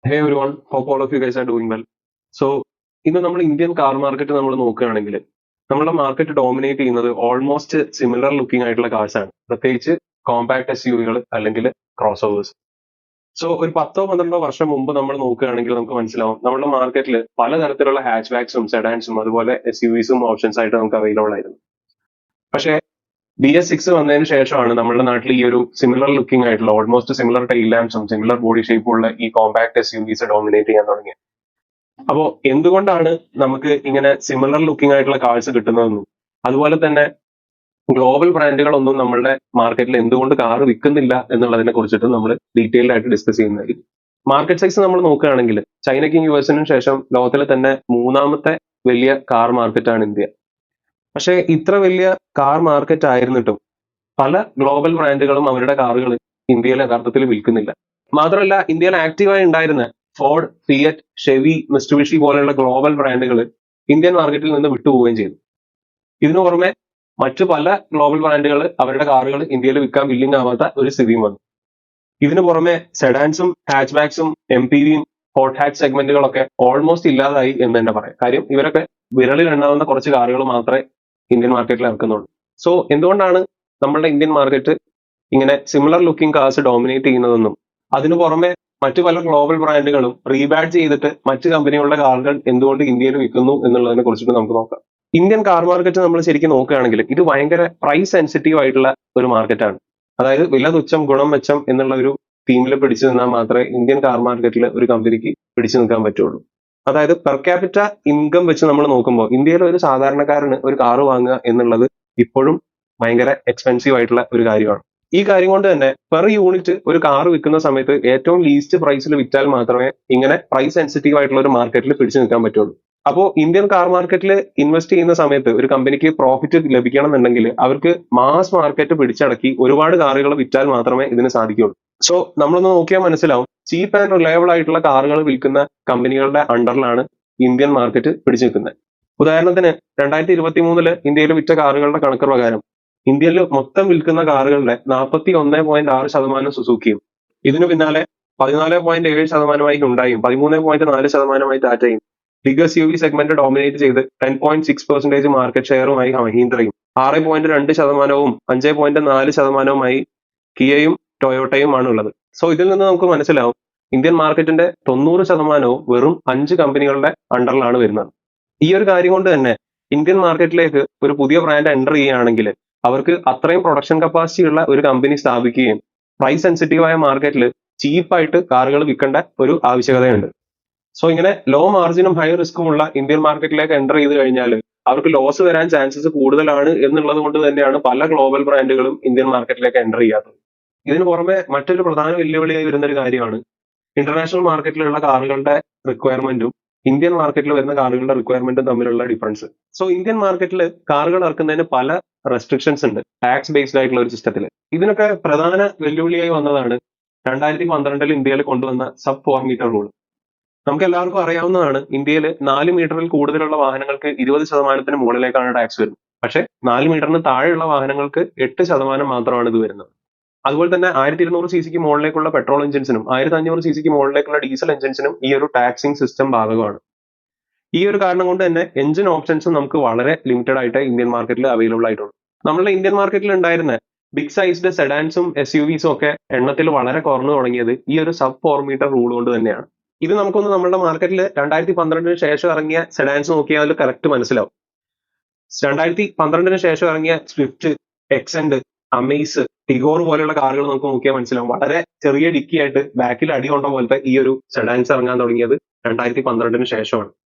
Hey everyone, hope all of you guys are doing well. So, ഇന്ന് നമ്മൾ Indian car market നമ്മൾ നോക്കുകയാണെങ്കിൽ നമ്മുടെ മാർക്കറ്റ് ഡോമിനേറ്റ് ചെയ്യുന്നത് ഓൾമോസ്റ്റ് സിമിലർ ലുക്കിംഗ് ആയിട്ടുള്ള കാർസ് ആണ്, പ്രത്യേകിച്ച് കോമ്പാക്ട് എസ് യു വികൾ അല്ലെങ്കിൽ ക്രോസ് ഓവേഴ്സ്. സോ ഒരു 10 12 വർഷം മുമ്പ് നമ്മൾ നോക്കുകയാണെങ്കിൽ നമുക്ക് മനസ്സിലാവും നമ്മുടെ മാർക്കറ്റിൽ പലതരത്തിലുള്ള ഹാച്ച് ബാക്സും സെഡാൻസും അതുപോലെ എസ് യു വിസും ഓപ്ഷൻസ് ആയിട്ട് നമുക്ക് അവൈലബിൾ ആയിരുന്നു. പക്ഷേ BS6 വന്നതിന് ശേഷമാണ് നമ്മുടെ നാട്ടിൽ ഈ ഒരു സിമിലർ ലുക്കിംഗ് ആയിട്ടുള്ള ഓൾമോസ്റ്റ് സിമിലർ ടെയിൽ ലാംപ്സും സിമിലർ ബോഡി ഷേപ്പും ഉള്ള ഈ compact S U Vs dominate ചെയ്യാൻ തുടങ്ങിയത്. അപ്പോ എന്തുകൊണ്ടാണ് നമുക്ക് ഇങ്ങനെ സിമിലർ ലുക്കിംഗ് ആയിട്ടുള്ള കാർസ് കിട്ടുന്നതെന്നും അതുപോലെ തന്നെ ഗ്ലോബൽ ബ്രാൻഡുകളൊന്നും നമ്മളുടെ മാർക്കറ്റിൽ എന്തുകൊണ്ട് കാർ വിൽക്കുന്നില്ല എന്നുള്ളതിനെ കുറിച്ചിട്ട് നമ്മൾ ഡീറ്റെയിൽഡ് ആയിട്ട് ഡിസ്കസ് ചെയ്യുന്നതായിരിക്കും. മാർക്കറ്റ് സൈസ് നമ്മൾ നോക്കുകയാണെങ്കിൽ ചൈനയ്ക്കും US-നും ശേഷം ലോകത്തിലെ തന്നെ മൂന്നാമത്തെ വലിയ കാർ മാർക്കറ്റാണ് ഇന്ത്യ. പക്ഷേ ഇത്ര വലിയ കാർ മാർക്കറ്റ് ആയിരുന്നിട്ടും പല ഗ്ലോബൽ ബ്രാൻഡുകളും അവരുടെ കാറുകൾ ഇന്ത്യയിൽ യഥാർത്ഥത്തിൽ വിൽക്കുന്നില്ല. മാത്രമല്ല, ഇന്ത്യയിൽ ആക്റ്റീവായി ഉണ്ടായിരുന്ന ഫോർഡ്, ഫിയറ്റ്, ഷെവി, മിസ്റ്റുബിഷി പോലെയുള്ള ഗ്ലോബൽ ബ്രാൻഡുകൾ ഇന്ത്യൻ മാർക്കറ്റിൽ നിന്ന് വിട്ടുപോവുകയും ചെയ്തു. ഇതിനു പുറമെ മറ്റു പല ഗ്ലോബൽ ബ്രാൻഡുകൾ അവരുടെ കാറുകൾ ഇന്ത്യയിൽ വിൽക്കാൻ വില്ലിംഗ് ആവാത്ത ഒരു സ്ഥിതിയും വന്നു. ഇതിനു പുറമെ സെഡാൻസും ഹാച്ച് ബാക്സും MPVയും ഹോട്ട് ഹാച്ച് സെഗ്മെന്റുകളൊക്കെ ഓൾമോസ്റ്റ് ഇല്ലാതായി എന്ന് തന്നെ പറയാം. കാര്യം ഇവരൊക്കെ വിരലിൽ എണ്ണാവുന്ന കുറച്ച് കാറുകൾ മാത്രമേ ഇന്ത്യൻ മാർക്കറ്റിൽ ഇറക്കുന്നുള്ളൂ. സോ എന്തുകൊണ്ടാണ് നമ്മളുടെ ഇന്ത്യൻ മാർക്കറ്റ് ഇങ്ങനെ സിമിലർ ലുക്കിംഗ് കാർസ് ഡോമിനേറ്റ് ചെയ്യുന്നതെന്നും അതിനു പുറമെ മറ്റു പല ഗ്ലോബൽ ബ്രാൻഡുകളും റീബാഡ് ചെയ്തിട്ട് മറ്റു കമ്പനികളുടെ കാറുകൾ എന്തുകൊണ്ട് ഇന്ത്യയിൽ വിൽക്കുന്നു എന്നുള്ളതിനെ കുറിച്ചിട്ട് നമുക്ക് നോക്കാം. ഇന്ത്യൻ കാർ മാർക്കറ്റ് നമ്മൾ ശരിക്കും നോക്കുകയാണെങ്കിൽ ഇത് ഭയങ്കര പ്രൈസ് സെൻസിറ്റീവ് ആയിട്ടുള്ള ഒരു മാർക്കറ്റാണ്. അതായത് വില തുച്ഛം ഗുണം മെച്ചം എന്നുള്ള ഒരു തീമിൽ പിടിച്ചു നിന്നാൽ മാത്രമേ ഇന്ത്യൻ കാർ മാർക്കറ്റിൽ ഒരു കമ്പനിക്ക് പിടിച്ചു നിൽക്കാൻ പറ്റുള്ളൂ. അതായത് പെർ ക്യാപിറ്റ ഇൻകം വെച്ച് നമ്മൾ നോക്കുമ്പോൾ ഇന്ത്യയിലെ ഒരു സാധാരണക്കാരന് ഒരു കാറ് വാങ്ങുക എന്നുള്ളത് ഇപ്പോഴും ഭയങ്കര എക്സ്പെൻസീവ് ആയിട്ടുള്ള ഒരു കാര്യമാണ്. ഈ കാര്യം കൊണ്ട് തന്നെ പെർ യൂണിറ്റ് ഒരു കാർ വിൽക്കുന്ന സമയത്ത് ഏറ്റവും ലീസ്റ്റ് പ്രൈസിൽ വിറ്റാൽ മാത്രമേ ഇങ്ങനെ പ്രൈസ് സെൻസിറ്റീവ് ആയിട്ടുള്ള ഒരു മാർക്കറ്റിൽ പിടിച്ചു നിൽക്കാൻ പറ്റുള്ളൂ. അപ്പോൾ ഇന്ത്യൻ കാർ മാർക്കറ്റിൽ ഇൻവെസ്റ്റ് ചെയ്യുന്ന സമയത്ത് ഒരു കമ്പനിക്ക് പ്രോഫിറ്റ് ലഭിക്കണം എന്നുണ്ടെങ്കിൽ അവർക്ക് മാസ് മാർക്കറ്റ് പിടിച്ചടക്കി ഒരുപാട് കാറുകൾ വിറ്റാൽ മാത്രമേ ഇതിന് സാധിക്കുകയുള്ളൂ. സോ നമ്മളൊന്ന് നോക്കിയാൽ മനസ്സിലാവും, ചീപ്പ് ആൻഡ് റിലയബിൾ ആയിട്ടുള്ള കാറുകൾ വിൽക്കുന്ന കമ്പനികളുടെ അണ്ടറിലാണ് ഇന്ത്യൻ മാർക്കറ്റ് പിടിച്ചു നിൽക്കുന്നത്. ഉദാഹരണത്തിന് 2023 ഇന്ത്യയിൽ വിറ്റ കാറുകളുടെ കണക്ക് പ്രകാരം ഇന്ത്യയിൽ മൊത്തം വിൽക്കുന്ന കാറുകളുടെ 41.6% സുസുക്കിയും ഇതിനു പിന്നാലെ 14.7% ഹുണ്ടായും 13.4% ടാറ്റയും ബിഗ് SUV സെഗ്മെന്റ് ഡോമിനേറ്റ് ചെയ്ത് 10.6% മാർക്കറ്റ് ഷെയറുമായി മഹീന്ദ്രയും 6.2%വും 5.4%വുമായി കിയയും ടൊയോട്ടയുമാണ് ഉള്ളത്. സോ ഇതിൽ നിന്ന് നമുക്ക് മനസ്സിലാവും ഇന്ത്യൻ മാർക്കറ്റിന്റെ 90%വും വെറും 5 കമ്പനികളുടെ അണ്ടറിലാണ് വരുന്നത്. ഈ ഒരു കാര്യം കൊണ്ട് തന്നെ ഇന്ത്യൻ മാർക്കറ്റിലേക്ക് ഒരു പുതിയ ബ്രാൻഡ് എൻ്റർ ചെയ്യുകയാണെങ്കിൽ അവർക്ക് അത്രയും പ്രൊഡക്ഷൻ കപ്പാസിറ്റി ഉള്ള ഒരു കമ്പനി സ്ഥാപിക്കുകയും പ്രൈസ് സെൻസിറ്റീവ് ആയ മാർക്കറ്റിൽ ചീപ്പായിട്ട് കാറുകൾ വിൽക്കേണ്ട ഒരു ആവശ്യകതയുണ്ട്. സോ ഇങ്ങനെ ലോ മാർജിനും ഹൈ റിസ്ക്കും ഉള്ള ഇന്ത്യൻ മാർക്കറ്റിലേക്ക് എൻ്റർ ചെയ്ത് കഴിഞ്ഞാൽ അവർക്ക് ലോസ് വരാൻ ചാൻസസ് കൂടുതലാണ് എന്നുള്ളത് കൊണ്ട് തന്നെയാണ് പല ഗ്ലോബൽ ബ്രാൻഡുകളും ഇന്ത്യൻ മാർക്കറ്റിലേക്ക് എൻ്റർ ചെയ്യാത്തത്. ഇതിന് പുറമെ മറ്റൊരു പ്രധാന വെല്ലുവിളിയായി വരുന്ന ഒരു കാര്യമാണ് ഇന്റർനാഷണൽ മാർക്കറ്റിലുള്ള കാറുകളുടെ റിക്വയർമെന്റും ഇന്ത്യൻ മാർക്കറ്റിൽ വരുന്ന കാറുകളുടെ റിക്വയർമെന്റും തമ്മിലുള്ള ഡിഫറൻസ്. സോ ഇന്ത്യൻ മാർക്കറ്റിൽ കാറുകൾ ഇറക്കുന്നതിന് പല റെസ്ട്രിക്ഷൻസ് ഉണ്ട് ടാക്സ് ബേസ്ഡ് ആയിട്ടുള്ള ഒരു സിസ്റ്റത്തിൽ. ഇതിനൊക്കെ പ്രധാന വെല്ലുവിളിയായി വന്നതാണ് 2012 ഇന്ത്യയിൽ കൊണ്ടുവന്ന സബ് 4 മീറ്റർ റൂൾ. നമുക്ക് എല്ലാവർക്കും അറിയാവുന്നതാണ്, ഇന്ത്യയിൽ 4 മീറ്ററിൽ കൂടുതലുള്ള വാഹനങ്ങൾക്ക് 20% മുകളിലേക്കാണ് ടാക്സ് വരുന്നത്. പക്ഷെ 4 മീറ്ററിന് താഴെയുള്ള വാഹനങ്ങൾക്ക് 8% മാത്രമാണ് ഇത് വരുന്നത്. അതുപോലെ തന്നെ 1200cc മുകളിലേക്കുള്ള പെട്രോൾ എഞ്ചിൻസിനും 1500cc മുകളിലേക്കുള്ള ഡീസൽ എഞ്ചിൻസിനും ഈ ഒരു ടാക്സിംഗ് സിസ്റ്റം ബാധകമാണ്. ഈ ഒരു കാരണം കൊണ്ട് തന്നെ എഞ്ചിൻ ഓപ്ഷൻസും നമുക്ക് വളരെ ലിമിറ്റഡ് ആയിട്ട് ഇന്ത്യൻ മാർക്കറ്റിൽ അവൈലബിൾ ആയിട്ടുള്ളൂ. നമ്മളുടെ ഇന്ത്യൻ മാർക്കറ്റിൽ ഉണ്ടായിരുന്ന ബിഗ് സൈസ്ഡ് സെഡാൻസും SUVസും ഒക്കെ എണ്ണത്തിൽ വളരെ കുറഞ്ഞു തുടങ്ങിയത് ഈ ഒരു സബ് 4 മീറ്റർ റൂൾ കൊണ്ട് തന്നെയാണ്. ഇത് നമുക്കൊന്ന് നമ്മുടെ മാർക്കറ്റിൽ 2012 ശേഷം ഇറങ്ങിയ സെഡാൻസ് നോക്കിയാൽ കറക്റ്റ് മനസ്സിലാവും. 2012 ശേഷം ഇറങ്ങിയ സ്വിഫ്റ്റ്, എക്സെന്റ്, അമേസ്, ടിഗോർ പോലെയുള്ള കാറുകൾ നമുക്ക് നോക്കിയാൽ മനസ്സിലാവും വളരെ ചെറിയ ഡിക്കി ആയിട്ട് ബാക്കിൽ അടി കൊണ്ട പോലത്തെ ഈ ഒരു സെഡാൻസ് ഇറങ്ങാൻ തുടങ്ങിയത് 2012 ശേഷമാണ്.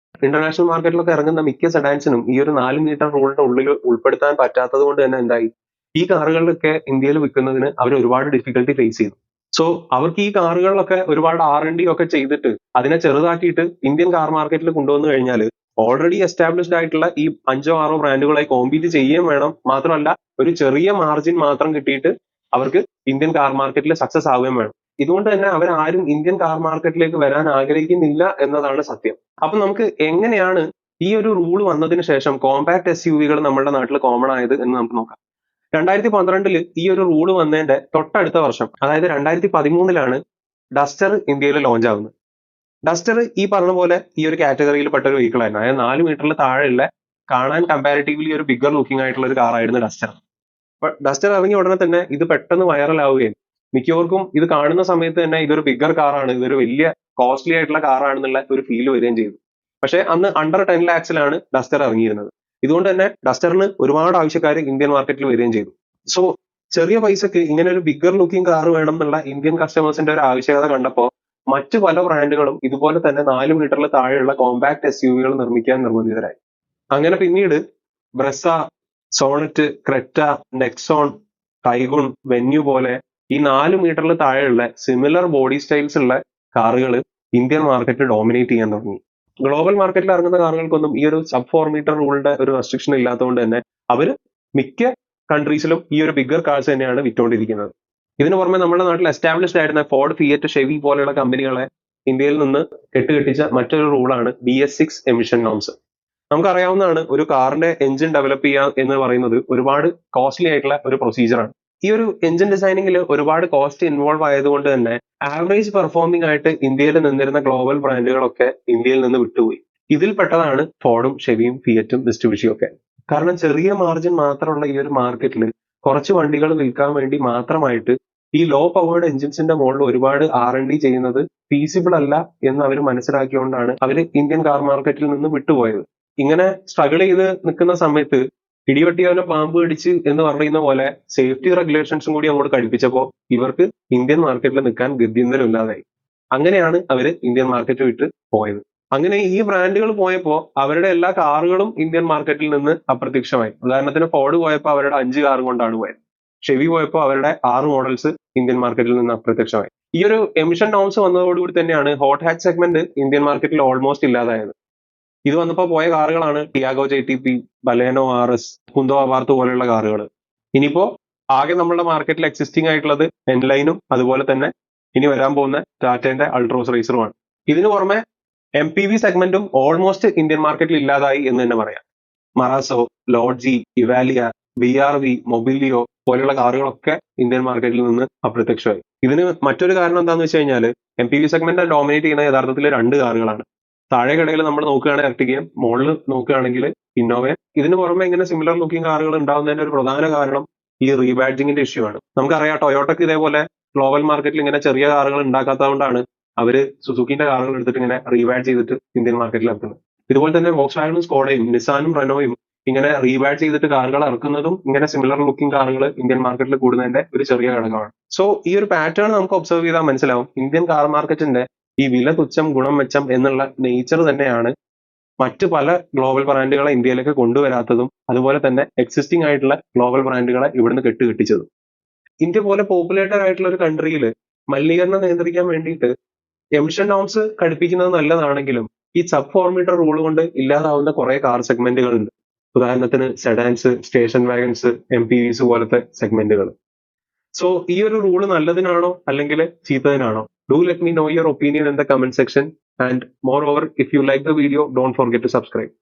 ഇന്റർനാഷണൽ മാർക്കറ്റിലൊക്കെ ഇറങ്ങുന്ന മിക്ക സെഡാൻസിനും ഈ ഒരു 4 മീറ്റർ റൂളിന്റെ ഉള്ളിൽ ഉൾപ്പെടുത്താൻ പറ്റാത്തത് കൊണ്ട് തന്നെ എന്തായി, ഈ കാറുകളിലൊക്കെ ഇന്ത്യയിൽ വിൽക്കുന്നതിന് അവർ ഒരുപാട് ഡിഫിക്കൽട്ടി ഫേസ് ചെയ്യുന്നു. സോ അവർക്ക് ഈ കാറുകളിലൊക്കെ ഒരുപാട് R&D ഒക്കെ ചെയ്തിട്ട് അതിനെ ചെറുതാക്കിയിട്ട് ഇന്ത്യൻ കാർ മാർക്കറ്റിൽ കൊണ്ടുവന്നു കഴിഞ്ഞാൽ ഓൾറെഡി എസ്റ്റാബ്ലിഷ്ഡ് ആയിട്ടുള്ള ഈ 5 6 ബ്രാൻഡുകളായി കോമ്പീറ്റ് ചെയ്യുകയും വേണം. മാത്രമല്ല ഒരു ചെറിയ മാർജിൻ മാത്രം കിട്ടിയിട്ട് അവർക്ക് ഇന്ത്യൻ കാർ മാർക്കറ്റിൽ സക്സസ് ആവുകയും വേണം. ഇതുകൊണ്ട് തന്നെ അവരാരും ഇന്ത്യൻ കാർ മാർക്കറ്റിലേക്ക് വരാൻ ആഗ്രഹിക്കുന്നില്ല എന്നതാണ് സത്യം. അപ്പൊ നമുക്ക് എങ്ങനെയാണ് ഈ ഒരു റൂൾ വന്നതിന് ശേഷം കോമ്പാക്ട് SUVകൾ നമ്മുടെ നാട്ടിൽ കോമൺ ആയത് എന്ന് നമുക്ക് നോക്കാം. 2012 ഈ ഒരു റൂൾ വന്നതിന്റെ തൊട്ടടുത്ത വർഷം, അതായത് 2013 ഡസ്റ്റർ ഇന്ത്യയിൽ ലോഞ്ച് ആവുന്നത്. ഡസ്റ്റർ ഈ പറഞ്ഞ പോലെ ഈ ഒരു കാറ്റഗറിയിൽ പെട്ട ഒരു വെഹിക്കിൾ ആയിരുന്നു. അതായത് 4 മീറ്ററിൽ താഴെയുള്ള കാണാൻ കമ്പാരിറ്റീവ്ലി ഒരു ബിഗർ ലുക്കിംഗ് ആയിട്ടുള്ള ഒരു കാറായിരുന്നു ഡസ്റ്റർ. അപ്പൊ ഡസ്റ്റർ ഇറങ്ങിയ ഉടനെ തന്നെ ഇത് പെട്ടെന്ന് വൈറലാവുകയും മിക്കവർക്കും ഇത് കാണുന്ന സമയത്ത് തന്നെ ഇതൊരു ബിഗർ കാറാണ്, ഇതൊരു വലിയ കോസ്റ്റ്ലി ആയിട്ടുള്ള കാറാണെന്നുള്ള ഒരു ഫീൽ വരികയും ചെയ്തു. പക്ഷെ അന്ന് അണ്ടർ 10 ലാക്സിലാണ് ഡസ്റ്റർ ഇറങ്ങിയിരുന്നത്. ഇതുകൊണ്ട് തന്നെ ഡസ്റ്ററിന് ഒരുപാട് ആവശ്യക്കാർ ഇന്ത്യൻ മാർക്കറ്റിൽ വരികയും ചെയ്തു. സോ ചെറിയ പൈസക്ക് ഇങ്ങനെ ഒരു ബിഗർ ലുക്കിംഗ് കാർ വേണം എന്നുള്ള ഇന്ത്യൻ കസ്റ്റമേഴ്സിന്റെ ഒരു ആവശ്യകത കണ്ടപ്പോൾ മറ്റു പല ബ്രാൻഡുകളും ഇതുപോലെ തന്നെ 4 മീറ്ററിൽ താഴെയുള്ള കോമ്പാക്ട് SUV-കൾ നിർമ്മിക്കാൻ നിർബന്ധിതരായി. അങ്ങനെ പിന്നീട് Brezza, Sonet, Creta, Nexon, Taigun, Venue പോലെ ഈ 4 മീറ്ററിൽ താഴെയുള്ള സിമിലർ ബോഡി സ്റ്റൈൽസ് ഉള്ള കാറുകൾ ഇന്ത്യൻ മാർക്കറ്റ് ഡോമിനേറ്റ് ചെയ്യാൻ തുടങ്ങി. ഗ്ലോബൽ മാർക്കറ്റിൽ ഇറങ്ങുന്ന കാറുകൾക്കൊന്നും ഈ ഒരു സബ് 4 മീറ്റർ റൂളിന്റെ ഒരു റെസ്ട്രിക്ഷൻ ഇല്ലാത്തതുകൊണ്ട് തന്നെ അവർ മിക്ക കൺട്രീസിലും ഈ ഒരു ബിഗർ കാർസ് തന്നെയാണ് വിറ്റുകൊണ്ടിരിക്കുന്നത്. ഇതിനു പുറമെ നമ്മുടെ നാട്ടിൽ എസ്റ്റാബ്ലിഷ്ഡ് ആയിരുന്ന ഫോർഡ്, ഫിയറ്റ്, ഷെവി പോലെയുള്ള കമ്പനികളെ ഇന്ത്യയിൽ നിന്ന് കെട്ടുകെട്ടിച്ച മറ്റൊരു റൂളാണ് BS6 എമിഷൻ നോംസ്. നമുക്കറിയാവുന്നതാണ്, ഒരു കാറിന്റെ എഞ്ചിൻ ഡെവലപ്പ് ചെയ്യുക എന്ന് പറയുന്നത് ഒരുപാട് കോസ്റ്റ്ലി ആയിട്ടുള്ള ഒരു പ്രൊസീജിയറാണ്. ഈ ഒരു എഞ്ചിൻ ഡിസൈനിങ്ങിൽ ഒരുപാട് കോസ്റ്റ് ഇൻവോൾവ് ആയതുകൊണ്ട് തന്നെ ആവറേജ് പെർഫോമിംഗ് ആയിട്ട് ഇന്ത്യയിൽ നിന്നിരുന്ന ഗ്ലോബൽ ബ്രാൻഡുകളൊക്കെ ഇന്ത്യയിൽ നിന്ന് വിട്ടുപോയി. ഇതിൽ പെട്ടതാണ് ഫോർഡും, ഷെവിയും, ഫിയറ്റും, മിസ്റ്റുബിഷിയും ഒക്കെ. കാരണം ചെറിയ മാർജിൻ മാത്രമുള്ള ഈ ഒരു മാർക്കറ്റിൽ കുറച്ച് വണ്ടികൾ വിൽക്കാൻ വേണ്ടി മാത്രമായിട്ട് ഈ ലോ പവേർഡ് എഞ്ചിൻസിന്റെ മുകളിൽ ഒരുപാട് R&D ചെയ്യുന്നത് ഫീസിബിൾ അല്ല എന്ന് അവർ മനസ്സിലാക്കിയോണ്ടാണ് അവർ ഇന്ത്യൻ കാർ മാർക്കറ്റിൽ നിന്ന് വിട്ടുപോയത്. ഇങ്ങനെ സ്ട്രഗിൾ ചെയ്ത് നിൽക്കുന്ന സമയത്ത് ഇടിവെട്ടിയവനെ പാമ്പ് കടിച്ച് എന്ന് പറയുന്ന പോലെ സേഫ്റ്റി റെഗുലേഷൻസും കൂടി അങ്ങോട്ട് കഴിപ്പിച്ചപ്പോൾ ഇവർക്ക് ഇന്ത്യൻ മാർക്കറ്റിൽ നിൽക്കാൻ ഗത്യന്തരം ഇല്ലാതായി. അങ്ങനെയാണ് അവര് ഇന്ത്യൻ മാർക്കറ്റ് വിട്ട് പോയത്. അങ്ങനെ ഈ ബ്രാൻഡുകൾ പോയപ്പോൾ അവരുടെ എല്ലാ കാറുകളും ഇന്ത്യൻ മാർക്കറ്റിൽ നിന്ന് അപ്രത്യക്ഷമായി. ഉദാഹരണത്തിന് ഫോർഡ് പോയപ്പോൾ അവരുടെ 5 കാറും കൊണ്ടാണ് പോയത്. ഷെവി പോയപ്പോൾ അവരുടെ 6 മോഡൽസ് ഇന്ത്യൻ മാർക്കറ്റിൽ നിന്ന് അപ്രത്യക്ഷമായി. ഈ ഒരു എമിഷൻ നോംസ് വന്നതോടുകൂടി തന്നെയാണ് ഹോട്ട് ഹാച്ച് സെഗ്മെന്റ് ഇന്ത്യൻ മാർക്കറ്റിൽ ഓൾമോസ്റ്റ് ഇല്ലാതായത്. ഇത് വന്നപ്പോൾ പോയ കാറുകളാണ് ടിയാഗോ JTP, ബലേനോ RS, ഹുണ്ടോ അപാർത്ത് പോലെയുള്ള കാറുകൾ. ഇനിയിപ്പോ ആകെ നമ്മുടെ മാർക്കറ്റിൽ എക്സിസ്റ്റിംഗ് ആയിട്ടുള്ളത് എൻലൈനും അതുപോലെ തന്നെ ഇനി വരാൻ പോകുന്ന ടാറ്റന്റെ അൾട്രോസ് റേസറുമാണ്. ഇതിനു പുറമെ MPV സെഗ്മെന്റും ഓൾമോസ്റ്റ് ഇന്ത്യൻ മാർക്കറ്റിൽ ഇല്ലാതായി എന്ന് തന്നെ പറയാം. മറാസോ, ലോഡ്ജി, ഇവാലിയ, BRV, മൊബിലിയോ പോലെയുള്ള കാറുകളൊക്കെ ഇന്ത്യൻ മാർക്കറ്റിൽ നിന്ന് അപ്രത്യക്ഷമായി. ഇതിന് മറ്റൊരു കാരണം എന്താണെന്ന് വെച്ച് കഴിഞ്ഞാൽ MPV സെഗ്മെന്റ് ഡോമിനേറ്റ് ചെയ്യുന്ന യഥാർത്ഥത്തിൽ 2 കാറുകളാണ്. താഴെ കടയിൽ നമ്മൾ നോക്കുകയാണെങ്കിൽ എർട്ടിഗയും, മുകളിൽ നോക്കുകയാണെങ്കിൽ ഇന്നോവയും. ഇതിന് പുറമെ ഇങ്ങനെ സിമിലർ ലുക്കിംഗ് കാറുകൾ ഉണ്ടാവുന്നതിന്റെ ഒരു പ്രധാന കാരണം ഈ റീബാഡ്ജിങ്ങിന്റെ ഇഷ്യൂ ആണ്. നമുക്കറിയാം, ടൊയോട്ടക്ക് ഇതേപോലെ ഗ്ലോബൽ മാർക്കറ്റിൽ ഇങ്ങനെ ചെറിയ കാറുകൾ ഉണ്ടാക്കാത്തതുകൊണ്ടാണ് അവര് സുസുക്കിന്റെ കാറുകൾ എടുത്തിട്ട് ഇങ്ങനെ റീബാഡ് ചെയ്തിട്ട് ഇന്ത്യൻ മാർക്കറ്റിൽ ഇറക്കുന്നത്. ഇതുപോലെ തന്നെ വോക്സ്വാഗണും, സ്കോഡയും, നിസാനും, റെനോയും ഇങ്ങനെ റീബാഡ് ചെയ്തിട്ട് കാറുകൾ ഇറക്കുന്നതും ഇങ്ങനെ സിമിലർ ലുക്കിംഗ് കാറുകൾ ഇന്ത്യൻ മാർക്കറ്റിൽ കൂടുന്നതിന്റെ ഒരു ചെറിയ ഘടകമാണ്. സോ ഈ ഒരു പാറ്റേൺ നമുക്ക് ഒബ്സർവ് ചെയ്താൽ മനസ്സിലാവും, ഇന്ത്യൻ കാർ മാർക്കറ്റിന്റെ ഈ വില തുച്ഛം ഗുണം മെച്ചം എന്നുള്ള നേച്ചർ തന്നെയാണ് മറ്റ് പല ഗ്ലോബൽ ബ്രാൻഡുകളെ ഇന്ത്യയിലേക്ക് കൊണ്ടുവരാത്തതും അതുപോലെ തന്നെ എക്സിസ്റ്റിംഗ് ആയിട്ടുള്ള ഗ്ലോബൽ ബ്രാൻഡുകളെ ഇവിടുന്ന് കെട്ടുകെട്ടിച്ചതും. ഇന്ത്യ പോലെ പോപ്പുലേറ്റഡ് ആയിട്ടുള്ള ഒരു കൺട്രിയിൽ മലിനീകരണം നിയന്ത്രിക്കാൻ വേണ്ടിയിട്ട് എമിഷൻ നോംസ് ഘടിപ്പിക്കുന്നത് നല്ലതാണെങ്കിലും ഈ സബ് 4 മീറ്റർ റൂൾ കൊണ്ട് ഇല്ലാതാവുന്ന കുറെ കാർ സെഗ്മെന്റുകൾ ഉണ്ട്. ഉദാഹരണത്തിന് സെഡാൻസ്, സ്റ്റേഷൻ വാഗൻസ്, MPVs പോലത്തെ സെഗ്മെന്റുകൾ. സോ ഈ ഒരു റൂള് നല്ലതിനാണോ അല്ലെങ്കിൽ ചീത്തതിനാണോ? Do let me know your opinion in the comment section, and moreover, if you like the video, don't forget to subscribe.